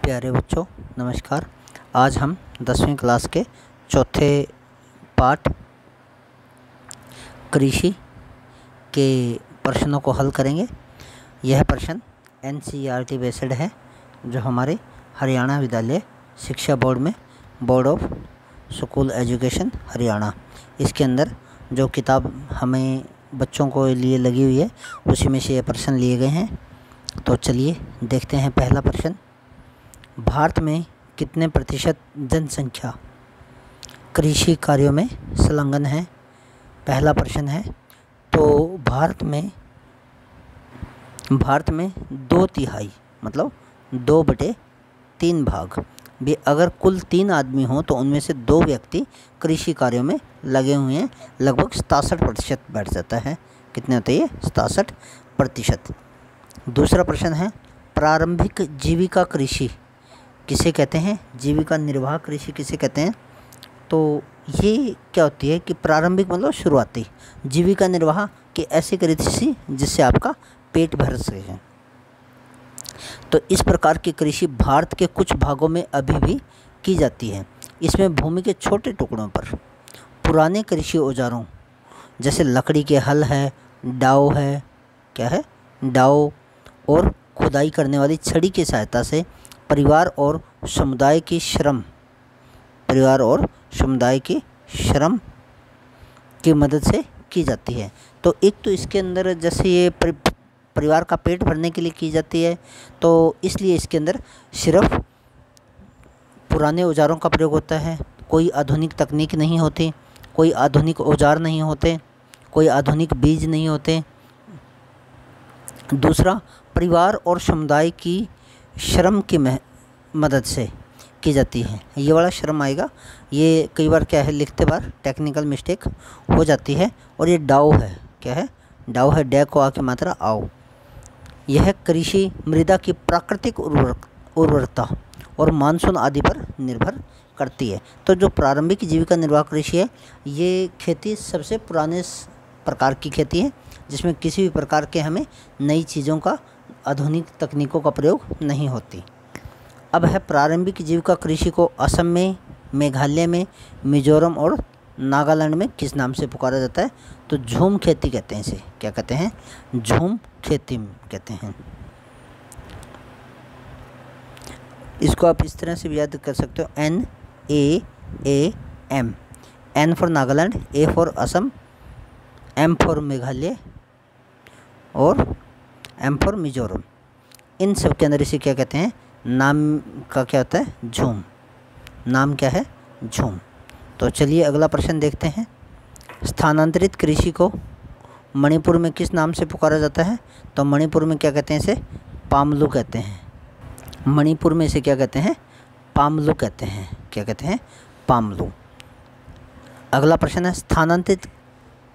प्यारे बच्चों नमस्कार। आज हम 10वीं क्लास के चौथे पाठ कृषि के प्रश्नों को हल करेंगे। यह प्रश्न NCERT बेस्ड है जो हमारे हरियाणा विद्यालय शिक्षा बोर्ड में board of school education Haryana, इसके अंदर जो किताब हमें बच्चों को लिए लगी हुई है उसी में से ये प्रश्न लिए गए हैं। तो चलिए देखते हैं। पहला प्रश्न, भारत में कितने प्रतिशत जनसंख्या कृषि कार्यों में संलग्न है? पहला प्रश्न है। तो भारत में 2/3 मतलब 2/3 भाग भी, अगर कुल 3 आदमी हों तो उनमें से 2 व्यक्ति कृषि कार्यों में लगे हुए हैं, लगभग 67% बैठ जाता है। कितने होते हैं? 67%। दूसरा प्रश्न है, प्रारंभिक जीविका कृषि किसे कहते हैं? जीविका निर्वाह कृषि किसे कहते हैं? तो ये क्या होती है कि प्रारंभिक मतलब शुरुआती, जीविका निर्वाह की ऐसी कृषि जिससे आपका पेट भर सके। तो इस प्रकार की कृषि भारत के कुछ भागों में अभी भी की जाती है। इसमें भूमि के छोटे टुकड़ों पर पुराने कृषि औजारों जैसे लकड़ी के हल है, डाव है, क्या है डाव, और खुदाई करने वाली छड़ी की सहायता से परिवार और समुदाय की श्रम की मदद से की जाती है। तो एक तो इसके अंदर जैसे ये परिवार का पेट भरने के लिए की जाती है, तो इसलिए इसके अंदर सिर्फ पुराने औजारों का प्रयोग होता है। कोई आधुनिक तकनीक नहीं होती, कोई आधुनिक औजार नहीं होते, कोई आधुनिक बीज नहीं होते। दूसरा, परिवार और समुदाय की श्रम की मदद से की जाती है। ये वाला श्रम आएगा, ये कई बार क्या है लिखते बार टेक्निकल मिस्टेक हो जाती है। और ये डाव है, क्या है? डाव है, डै को आ की मात्रा आओ। यह कृषि मृदा की प्राकृतिक उर्वरता और मानसून आदि पर निर्भर करती है। तो जो प्रारंभिक जीविका निर्वाह कृषि है, ये खेती सबसे पुराने प्रकार की खेती है जिसमें किसी भी प्रकार के हमें नई चीज़ों का, आधुनिक तकनीकों का प्रयोग नहीं होती। अब है प्रारंभिक जीविका कृषि को असम में, मेघालय में, मिजोरम और नागालैंड में किस नाम से पुकारा जाता है? तो झूम खेती कहते हैं इसे। क्या कहते हैं? झूम खेती कहते हैं। इसको आप इस तरह से भी याद कर सकते हो, NAAM, N for Nagaland, A for Assam, M for Meghalaya और M फॉर मिजोरम। इन सब के अंदर इसे क्या कहते हैं? नाम का क्या होता है? झूम। नाम क्या है? झूम। तो चलिए अगला प्रश्न देखते हैं। स्थानांतरित कृषि को मणिपुर में किस नाम से पुकारा जाता है? तो मणिपुर में क्या कहते हैं? इसे पामलू कहते हैं। मणिपुर में इसे क्या कहते हैं? पामलू कहते हैं। क्या कहते हैं? पामलू। अगला प्रश्न है,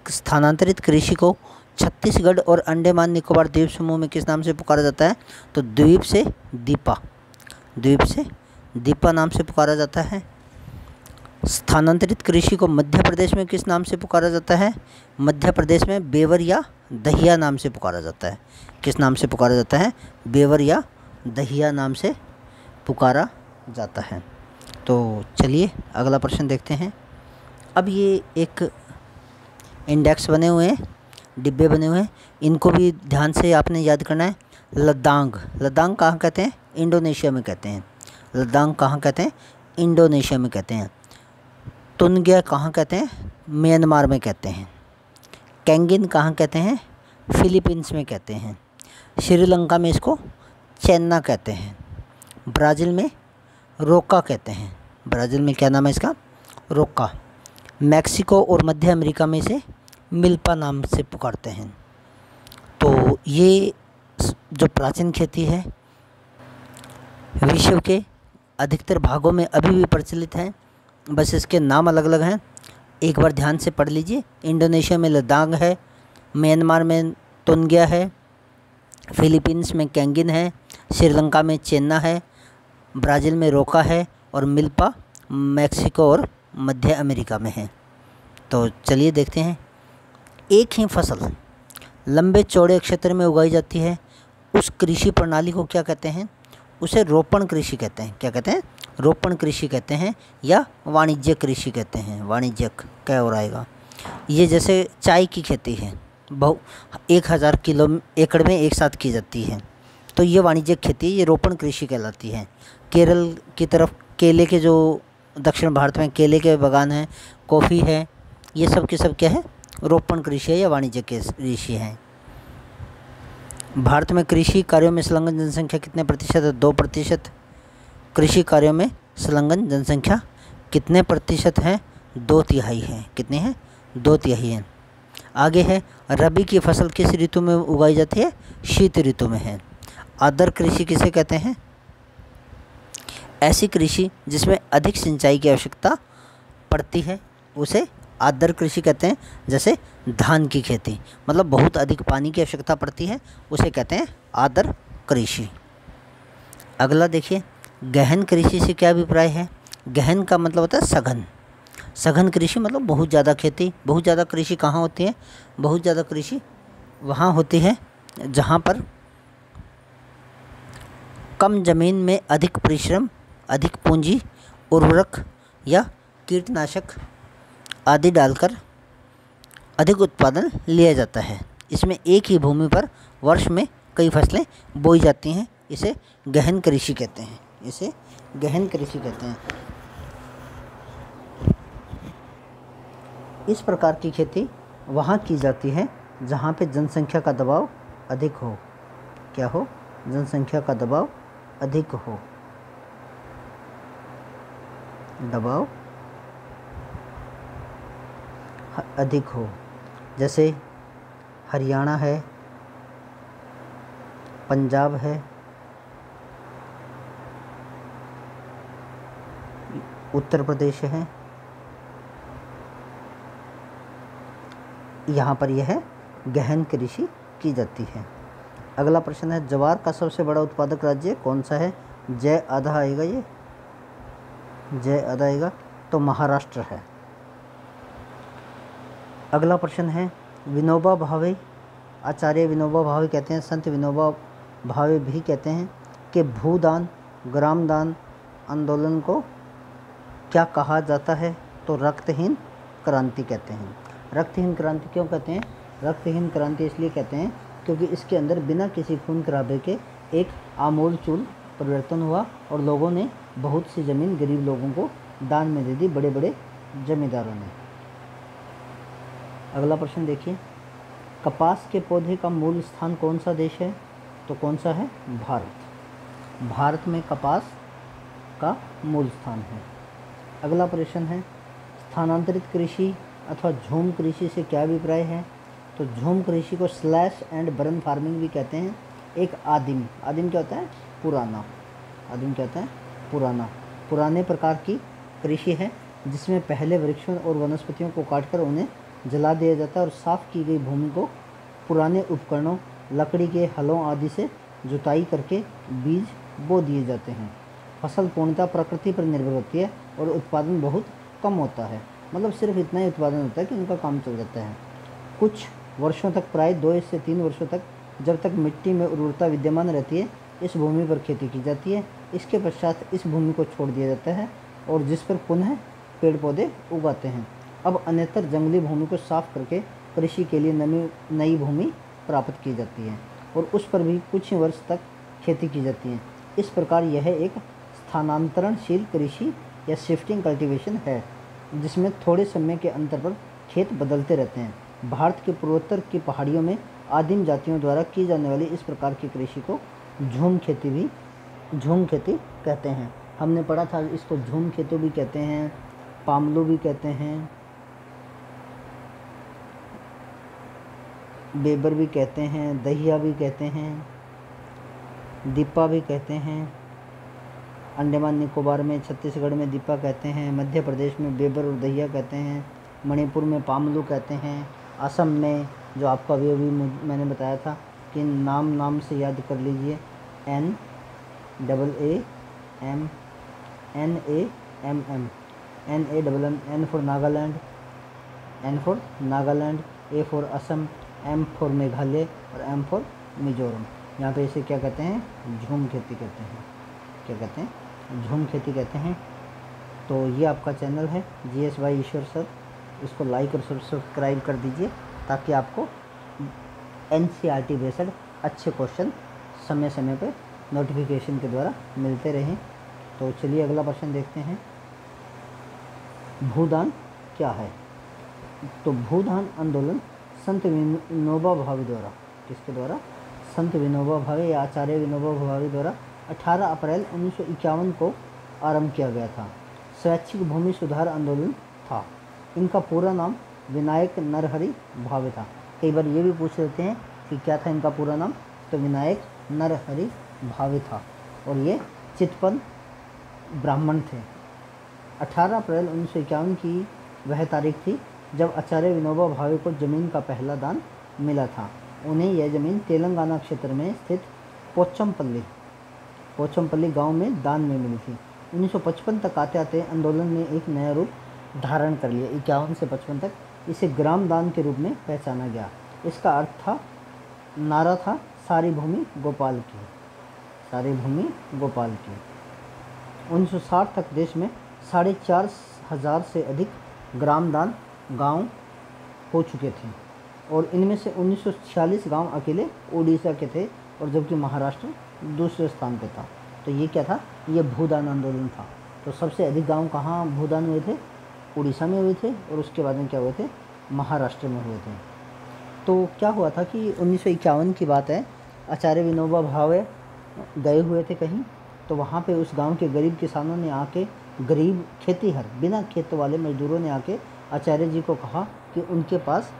स्थानांतरित कृषि को छत्तीसगढ़ और अंडमान निकोबार द्वीप समूह में किस नाम से पुकारा जाता है? तो द्वीप से दीपा नाम से पुकारा जाता है। स्थानांतरित कृषि को मध्य प्रदेश में किस नाम से पुकारा जाता है? मध्य प्रदेश में बेवर या दहिया नाम से पुकारा जाता है। किस नाम से पुकारा जाता है? बेवर या दहिया नाम से पुकारा जाता है। तो चलिए अगला प्रश्न देखते हैं। अब ये एक इंडेक्स बने हुए हैं, डिब्बे बने हुए हैं, इनको भी ध्यान से आपने याद करना है। लद्दाख कहाँ कहते हैं? इंडोनेशिया में कहते हैं। लद्दाख कहाँ कहते हैं? इंडोनेशिया में कहते हैं। तुनग्या कहाँ कहते हैं? म्यांमार में कहते हैं। कैंगिन कहाँ कहते हैं? फिलीपींस में कहते हैं। श्रीलंका में इसको चेन्ना कहते हैं। ब्राज़ील में रोका कहते हैं। ब्राज़ील में क्या नाम है इसका? रोका। मैक्सिको और मध्य अमेरिका में इसे मिल्पा नाम से पुकारते हैं। तो ये जो प्राचीन खेती है विश्व के अधिकतर भागों में अभी भी प्रचलित है, बस इसके नाम अलग अलग हैं। एक बार ध्यान से पढ़ लीजिए। इंडोनेशिया में लद्दाख है, म्यांमार में तुनग्या है, फिलीपींस में कैंगिन है, श्रीलंका में चेन्ना है, ब्राज़ील में रोका है और मिल्पा मैक्सिको और मध्य अमेरिका में है। तो चलिए देखते हैं। एक ही फसल लंबे चौड़े क्षेत्र में उगाई जाती है, उस कृषि प्रणाली को क्या कहते हैं? उसे रोपण कृषि कहते हैं। क्या कहते हैं? रोपण कृषि कहते हैं या वाणिज्यिक कृषि कहते हैं। वाणिज्यिक क्या हो रहेगा? ये जैसे चाय की खेती है, 1000 किलो एकड़ में एक साथ की जाती है, तो ये वाणिज्यिक खेती, ये रोपण कृषि कहलाती है। केरल की तरफ केले के जो दक्षिण भारत में केले के बागान हैं, कॉफ़ी है, ये सब के सब क्या है? रोपण कृषि है या वाणिज्यिक कृषि है। भारत में कृषि कार्यों में संलग्न जनसंख्या कितने प्रतिशत है? 2%। कृषि कार्यों में संलग्न जनसंख्या कितने प्रतिशत है? 2/3 है। कितने हैं? 2/3 है। आगे है, रबी की फसल किस ऋतु में उगाई जाती है? शीत ऋतु में है। आर्द्र कृषि किसे कहते हैं? ऐसी कृषि जिसमें अधिक सिंचाई की आवश्यकता पड़ती है उसे आर्द्र कृषि कहते हैं। जैसे धान की खेती, मतलब बहुत अधिक पानी की आवश्यकता पड़ती है, उसे कहते हैं आर्द्र कृषि। अगला देखिए, गहन कृषि से क्या अभिप्राय है? गहन का मतलब होता है सघन। सघन कृषि मतलब बहुत ज़्यादा खेती। बहुत ज़्यादा कृषि कहाँ होती है? बहुत ज़्यादा कृषि वहाँ होती है जहाँ पर कम जमीन में अधिक परिश्रम, अधिक पूंजी, उर्वरक या कीटनाशक आदि डालकर अधिक उत्पादन लिया जाता है। इसमें एक ही भूमि पर वर्ष में कई फसलें बोई जाती हैं। इसे गहन कृषि कहते हैं। इसे गहन कृषि कहते हैं। इस प्रकार की खेती वहाँ की जाती है जहाँ पे जनसंख्या का दबाव अधिक हो। क्या हो? जनसंख्या का दबाव अधिक हो। दबाव अधिक हो, जैसे हरियाणा है, पंजाब है, उत्तर प्रदेश है। यहाँ पर यह गहन कृषि की जाती है। अगला प्रश्न है, ज्वार का सबसे बड़ा उत्पादक राज्य कौन सा है? जय आधा आएगा, ये जय आधा आएगा, तो महाराष्ट्र है। अगला प्रश्न है, विनोबा भावे, आचार्य विनोबा भावे कहते हैं, संत विनोबा भावे भी कहते हैं कि भूदान ग्रामदान आंदोलन को क्या कहा जाता है? तो रक्तहीन क्रांति कहते हैं। रक्तहीन क्रांति क्यों कहते हैं? रक्तहीन क्रांति इसलिए कहते हैं क्योंकि इसके अंदर बिना किसी खून खराबे के एक आमूलचूल परिवर्तन हुआ और लोगों ने बहुत सी ज़मीन गरीब लोगों को दान में दे दी, बड़े बड़े जमींदारों ने। अगला प्रश्न देखिए, कपास के पौधे का मूल स्थान कौन सा देश है? तो कौन सा है? भारत। भारत में कपास का मूल स्थान है। अगला प्रश्न है, स्थानांतरित कृषि अथवा झूम कृषि से क्या अभिप्राय है? तो झूम कृषि को स्लैश एंड बर्न फार्मिंग भी कहते हैं। एक आदिम, आदिम क्या होता है? पुराना। आदिम क्या होता है? पुराना। पुराने प्रकार की कृषि है जिसमें पहले वृक्षों और वनस्पतियों को काटकर उन्हें जला दिया जाता है और साफ की गई भूमि को पुराने उपकरणों, लकड़ी के हलों आदि से जुताई करके बीज बो दिए जाते हैं। फसल पूर्णतः प्रकृति पर निर्भर होती है और उत्पादन बहुत कम होता है, मतलब सिर्फ इतना ही उत्पादन होता है कि उनका काम चल जाता है। कुछ वर्षों तक, प्राय 2 से 3 वर्षों तक, जब तक मिट्टी में उर्वरता विद्यमान रहती है, इस भूमि पर खेती की जाती है। इसके पश्चात इस भूमि को छोड़ दिया जाता है और जिस पर पुनः पेड़ पौधे उगाते हैं। अब अन्यत्र जंगली भूमि को साफ करके कृषि के लिए नई भूमि प्राप्त की जाती है और उस पर भी कुछ ही वर्ष तक खेती की जाती है। इस प्रकार यह एक स्थानांतरणशील कृषि या शिफ्टिंग कल्टीवेशन है जिसमें थोड़े समय के अंतर पर खेत बदलते रहते हैं। भारत के पूर्वोत्तर की पहाड़ियों में आदिम जातियों द्वारा की जाने वाली इस प्रकार की कृषि को झूम खेती कहते हैं। हमने पढ़ा था, इसको झूम खेती भी कहते हैं, पामलू भी कहते हैं, बेबर भी कहते हैं, दहिया भी कहते हैं, दीपा भी कहते हैं। अंडमान निकोबार में, छत्तीसगढ़ में दीपा कहते हैं, मध्य प्रदेश में बेबर और दहिया कहते हैं, मणिपुर में पामलू कहते हैं, असम में जो आपको अभी मैंने बताया था कि नाम से याद कर लीजिए, NAMM for Nagaland, A for Assam, M for Meghalaya और M फॉर मिजोरम। यहाँ पे इसे क्या कहते हैं? झूम खेती कहते हैं। क्या कहते हैं, झूम खेती कहते हैं। तो ये आपका चैनल है GS बाय ईश्वर सर, इसको लाइक और सब्सक्राइब कर दीजिए ताकि आपको NCERT बेस्ड अच्छे क्वेश्चन समय समय पे नोटिफिकेशन के द्वारा मिलते रहें। तो चलिए अगला प्रश्न देखते हैं, भूदान क्या है? तो भूदान आंदोलन संत विनोबा भावे द्वारा, किसके द्वारा? संत विनोबा भावे या आचार्य विनोबा भावे द्वारा 18 अप्रैल 1951 को आरंभ किया गया था। स्वैच्छिक भूमि सुधार आंदोलन था। इनका पूरा नाम विनायक नरहरि भावे था। कई बार ये भी पूछ लेते हैं कि क्या था इनका पूरा नाम, तो विनायक नरहरि भावे था और ये चितपन ब्राह्मण थे। 18 अप्रैल 1951 की वह तारीख थी जब आचार्य विनोबा भावे को ज़मीन का पहला दान मिला था। उन्हें यह ज़मीन तेलंगाना क्षेत्र में स्थित पोचमपल्ली गांव में दान में मिली थी। 1955 तक आते आते आंदोलन ने एक नया रूप धारण कर लिया। 51 से 55 तक इसे ग्राम दान के रूप में पहचाना गया। इसका अर्थ था, नारा था, सारी भूमि गोपाल की, सारी भूमि गोपाल की। 1960 तक देश में 4,500 से अधिक ग्राम दान गांव हो चुके थे और इनमें से 1946 गांव अकेले उड़ीसा के थे और जबकि महाराष्ट्र दूसरे स्थान पे था। तो ये क्या था? ये भूदान आंदोलन था। तो सबसे अधिक गांव कहाँ भूदान हुए थे? उड़ीसा में हुए थे और उसके बाद में क्या हुए थे? महाराष्ट्र में हुए थे। तो क्या हुआ था कि 1951 की बात है, आचार्य विनोबा भावे गए हुए थे कहीं, तो वहाँ पे उस गांव के गरीब किसानों ने आके, गरीब खेतीहर बिना खेत वाले मजदूरों ने आके आचार्य जी को कहा कि उनके पास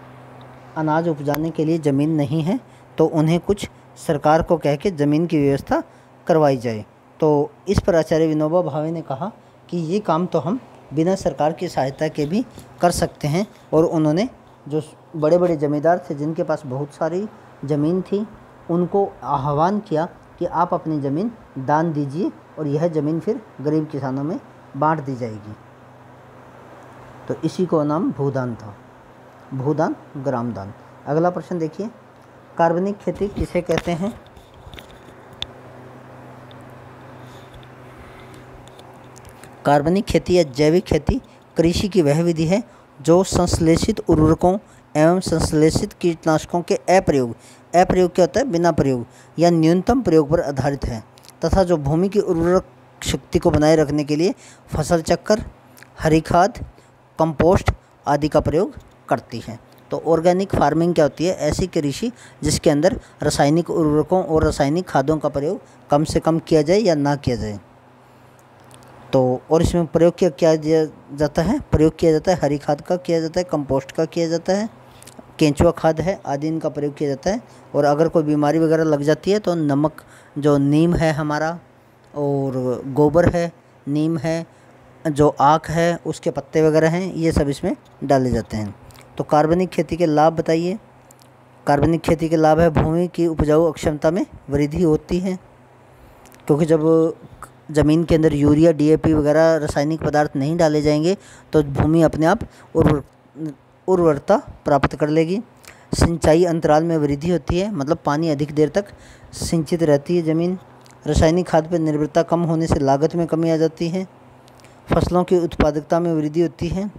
अनाज उपजाने के लिए ज़मीन नहीं है, तो उन्हें कुछ सरकार को कह के ज़मीन की व्यवस्था करवाई जाए। तो इस पर आचार्य विनोबा भावे ने कहा कि ये काम तो हम बिना सरकार की सहायता के भी कर सकते हैं। और उन्होंने जो बड़े बड़े ज़मींदार थे जिनके पास बहुत सारी ज़मीन थी, उनको आह्वान किया कि आप अपनी ज़मीन दान दीजिए और यह ज़मीन फिर गरीब किसानों में बांट दी जाएगी। तो इसी को नाम भूदान था, भूदान, ग्रामदान। अगला प्रश्न देखिए, कार्बनिक खेती किसे कहते हैं? कार्बनिक खेती या जैविक खेती कृषि की वह विधि है जो संश्लेषित उर्वरकों एवं संश्लेषित कीटनाशकों के अप्रयोग क्या होता है? बिना प्रयोग या न्यूनतम प्रयोग पर आधारित है तथा जो भूमि की उर्वरक शक्ति को बनाए रखने के लिए फसल चक्र, हरी खाद, कंपोस्ट आदि का प्रयोग करती है। तो ऑर्गेनिक फार्मिंग क्या होती है? ऐसी कृषि जिसके अंदर रासायनिक उर्वरकों और रासायनिक खादों का प्रयोग कम से कम किया जाए या ना किया जाए। तो और इसमें प्रयोग किया जाता है? प्रयोग किया जाता है हरी खाद का किया जाता है, कंपोस्ट का किया जाता है, केंचुआ खाद है आदि इनका प्रयोग किया जाता है। और अगर कोई बीमारी वगैरह लग जाती है तो नमक, जो नीम है हमारा, और गोबर है, नीम है, जो आक है, उसके पत्ते वगैरह हैं, ये सब इसमें डाले जाते हैं। तो कार्बनिक खेती के लाभ बताइए। कार्बनिक खेती के लाभ है, भूमि की उपजाऊ क्षमता में वृद्धि होती है, क्योंकि जब ज़मीन के अंदर यूरिया, DAP वगैरह रासायनिक पदार्थ नहीं डाले जाएंगे तो भूमि अपने आप उर्वरता प्राप्त कर लेगी। सिंचाई अंतराल में वृद्धि होती है, मतलब पानी अधिक देर तक सिंचित रहती है ज़मीन। रासायनिक खाद पर निर्भरता कम होने से लागत में कमी आ जाती है। फसलों की उत्पादकता में वृद्धि होती है।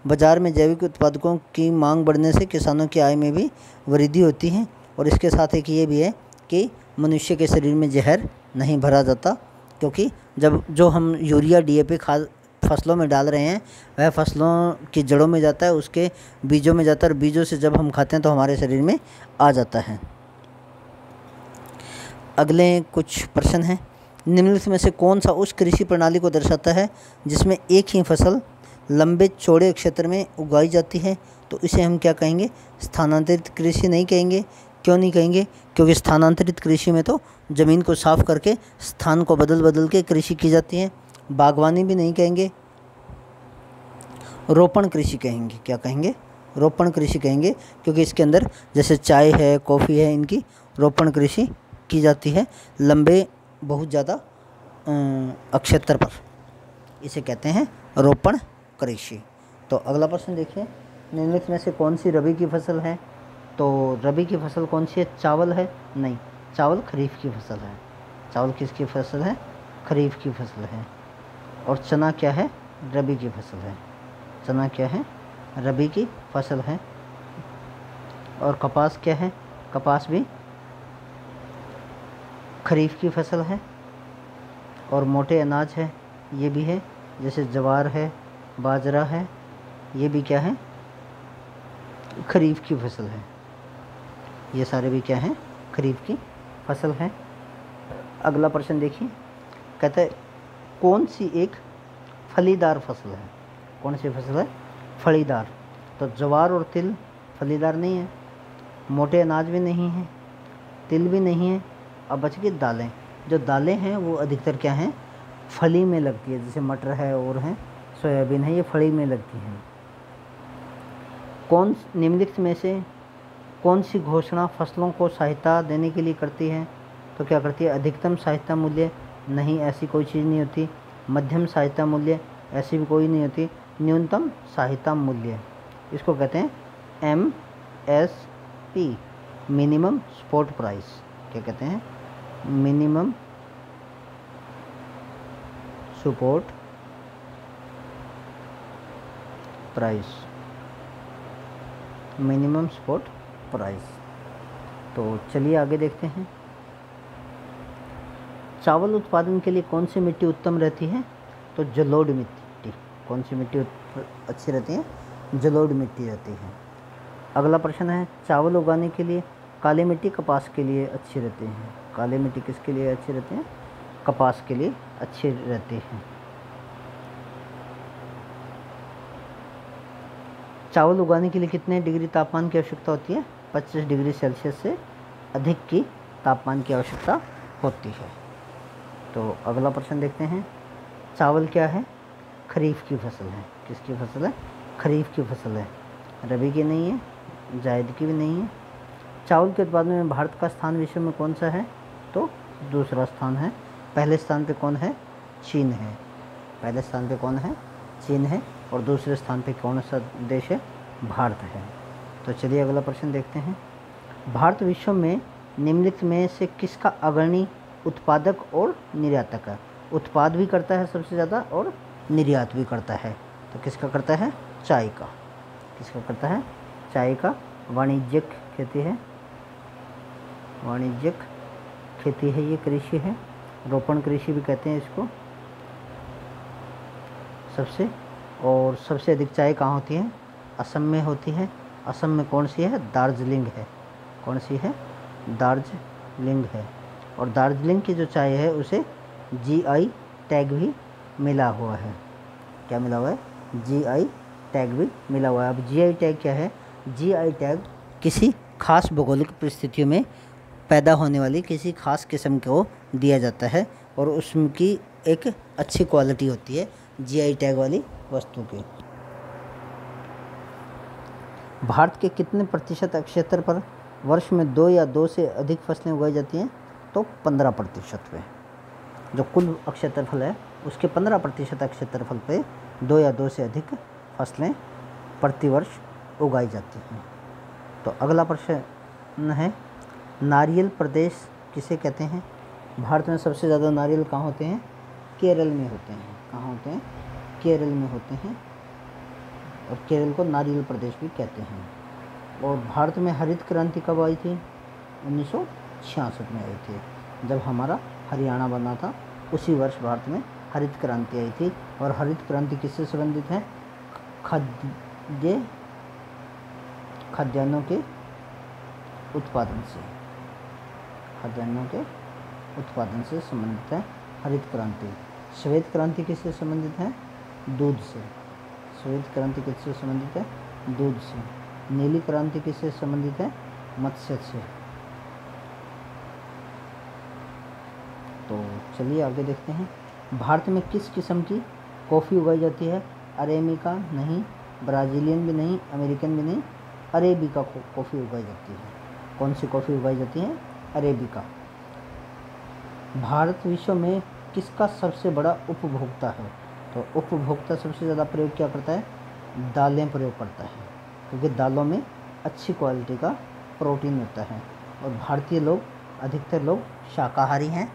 बाज़ार में जैविक उत्पादकों की मांग बढ़ने से किसानों की आय में भी वृद्धि होती है। और इसके साथ एक ये भी है कि मनुष्य के शरीर में जहर नहीं भरा जाता, क्योंकि जब जो हम यूरिया, DAP खाद फसलों में डाल रहे हैं वह फसलों की जड़ों में जाता है, उसके बीजों में जाता है और बीजों से जब हम खाते हैं तो हमारे शरीर में आ जाता है। अगले कुछ प्रश्न हैं, निम्नलिखित में से कौन सा उस कृषि प्रणाली को दर्शाता है जिसमें एक ही फसल लंबे चौड़े क्षेत्र में उगाई जाती है? तो इसे हम क्या कहेंगे? स्थानांतरित कृषि नहीं कहेंगे। क्यों नहीं कहेंगे? क्योंकि स्थानांतरित कृषि में तो ज़मीन को साफ करके स्थान को बदल के कृषि की जाती है। बागवानी भी नहीं कहेंगे, रोपण कृषि कहेंगे। क्या कहेंगे? रोपण कृषि कहेंगे, क्योंकि इसके अंदर जैसे चाय है, कॉफ़ी है, इनकी रोपण कृषि की जाती है लंबे बहुत ज़्यादा क्षेत्र पर, इसे कहते हैं रोपण कृषि। तो अगला प्रश्न देखिए, निम्नलिखित में से कौन सी रबी की फसल है? तो रबी की फसल कौन सी है? चावल है? नहीं, चावल खरीफ की फसल है। चावल किसकी फसल है? खरीफ की फसल है। और चना क्या है? रबी की फसल है। चना क्या है? रबी की फसल है। और कपास क्या है? कपास भी खरीफ की फसल है। और मोटे अनाज है, ये भी है, जैसे ज्वार है, बाजरा है, ये भी क्या है? खरीफ की फसल है। ये सारे भी क्या हैं? खरीफ की फसल है। अगला प्रश्न देखिए, कहता है कौन सी एक फलीदार फसल है? कौन सी फसल है? फलीदार। तो ज्वार और तिल फलीदार नहीं है, मोटे अनाज भी नहीं है, तिल भी नहीं है। अब बच गई दालें। जो दालें हैं वो अधिकतर क्या हैं? फली में लगती है, जैसे मटर है और हैं, सोयाबीन है, ये फली में लगती हैं। निम्नलिखित में से कौन सी घोषणा फसलों को सहायता देने के लिए करती है? तो क्या करती है? अधिकतम सहायता मूल्य, नहीं, ऐसी कोई चीज़ नहीं होती। मध्यम सहायता मूल्य, ऐसी भी कोई नहीं होती। न्यूनतम सहायता मूल्य, इसको कहते हैं MSP, मिनिमम सपोर्ट प्राइस। क्या कहते हैं? Minimum support price, minimum support price. तो चलिए आगे देखते हैं। चावल उत्पादन के लिए कौन सी मिट्टी उत्तम रहती है? तो जलोढ़ मिट्टी। कौन सी मिट्टी अच्छी रहती है? जलोढ़ मिट्टी रहती है। अगला प्रश्न है, चावल उगाने के लिए काली मिट्टी कपास के लिए अच्छी रहती है। काली मिट्टी किसके लिए अच्छी रहती है? कपास के लिए अच्छी रहती है। चावल उगाने के लिए कितने डिग्री तापमान की आवश्यकता होती है? 25 डिग्री सेल्सियस से अधिक की तापमान की आवश्यकता होती है। तो अगला प्रश्न देखते हैं। चावल क्या है? खरीफ की फसल है। किसकी फसल है? खरीफ की फसल है। रबी की नहीं है, जायद की भी नहीं है। चावल के उत्पादन में भारत का स्थान विश्व में कौन सा है? तो दूसरा स्थान है। पहले स्थान पे कौन है? चीन है। पहले स्थान पे कौन है? चीन है। और दूसरे स्थान पे कौन सा देश है? भारत है। तो चलिए अगला प्रश्न देखते हैं। भारत विश्व में निम्नलिखित में से किसका अग्रणी उत्पादक और निर्यातक है? उत्पाद भी करता है सबसे ज़्यादा और निर्यात भी करता है। तो किसका करता है? चाय का। किसका करता है? चाय का। वाणिज्यिक खेती है, वाणिज्यिक खेती है, ये कृषि है, रोपण कृषि भी कहते हैं इसको। सबसे अधिक चाय कहाँ होती है? असम में होती है। असम में कौन सी है? दार्जिलिंग है। कौन सी है? दार्जिलिंग है। और दार्जिलिंग की जो चाय है उसे GI टैग भी मिला हुआ है। क्या मिला हुआ है? GI टैग भी मिला हुआ है। अब GI टैग क्या है? GI टैग किसी खास भौगोलिक परिस्थितियों में पैदा होने वाली किसी खास किस्म को दिया जाता है और उसकी एक अच्छी क्वालिटी होती है GI टैग वाली वस्तु की। भारत के कितने प्रतिशत क्षेत्र पर वर्ष में 2 या 2 से अधिक फसलें उगाई जाती हैं? तो 15% पे। जो कुल क्षेत्रफल है उसके 15% क्षेत्रफल पे 2 या 2 से अधिक फसलें प्रतिवर्ष उगाई जाती हैं। तो अगला प्रश्न है, नारियल प्रदेश किसे कहते हैं? भारत में सबसे ज़्यादा नारियल कहाँ होते हैं? केरल में होते हैं। कहाँ होते हैं? केरल में होते हैं। और केरल को नारियल प्रदेश भी कहते हैं। और भारत में हरित क्रांति कब आई थी? 1966 में आई थी, जब हमारा हरियाणा बना था। उसी वर्ष भारत में हरित क्रांति आई थी। और हरित क्रांति किससे संबंधित है? खाद्यान्नों के उत्पादन से। खाद्यान्नों के उत्पादन से संबंधित है हरित क्रांति। श्वेत क्रांति किससे संबंधित है? दूध से। श्वेत क्रांति किससे संबंधित है? दूध से। नीली क्रांति किससे संबंधित है? मत्स्य से। तो चलिए आगे देखते हैं। भारत में किस किस्म की कॉफ़ी उगाई जाती है? अरेबिका नहीं, ब्राज़ीलियन भी नहीं, अमेरिकन भी नहीं, अरेबिका कॉफ़ी उगाई जाती है। कौन सी कॉफ़ी उगाई जाती है? अरेबिका। भारत विश्व में किसका सबसे बड़ा उपभोक्ता है? तो उपभोक्ता सबसे ज़्यादा प्रयोग क्या करता है? दालें प्रयोग करता है, क्योंकि दालों में अच्छी क्वालिटी का प्रोटीन होता है। और भारतीय लोग, अधिकतर लोग शाकाहारी हैं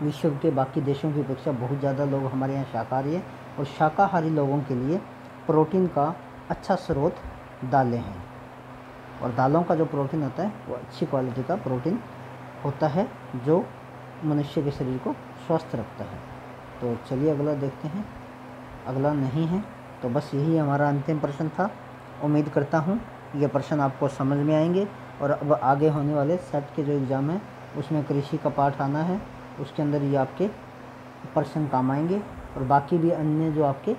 विश्व के बाकी देशों की अपेक्षा बहुत ज़्यादा लोग हमारे यहाँ शाकाहारी हैं, और शाकाहारी लोगों के लिए प्रोटीन का अच्छा स्रोत दालें हैं। और दालों का जो प्रोटीन होता है वो अच्छी क्वालिटी का प्रोटीन होता है, जो मनुष्य के शरीर को स्वस्थ रखता है। तो चलिए अगला देखते हैं। अगला नहीं है, तो बस यही हमारा अंतिम प्रश्न था। उम्मीद करता हूँ ये प्रश्न आपको समझ में आएंगे, और अब आगे होने वाले सेट के जो एग्ज़ाम है उसमें कृषि का पाठ आना है, उसके अंदर ये आपके प्रश्न काम आएंगे। और बाकी भी अन्य जो आपके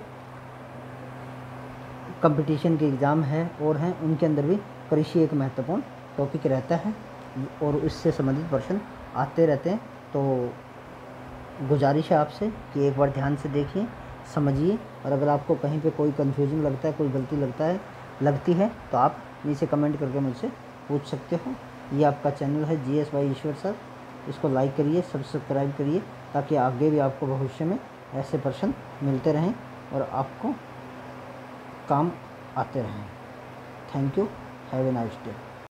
कंपटीशन के एग्ज़ाम हैं और हैं, उनके अंदर भी कृषि एक महत्वपूर्ण टॉपिक रहता है, और उससे संबंधित प्रश्न आते रहते हैं। तो गुजारिश है आपसे कि एक बार ध्यान से देखिए, समझिए, और अगर आपको कहीं पे कोई कन्फ्यूजन लगता है, कोई गलती लगती है तो आप नीचे कमेंट करके मुझसे पूछ सकते हो। ये आपका चैनल है GS बाय ईश्वर सर, इसको लाइक करिए, सब्सक्राइब करिए, ताकि आगे भी आपको भविष्य में ऐसे प्रश्न मिलते रहें और आपको काम आते रहें। Thank you, have a nice day.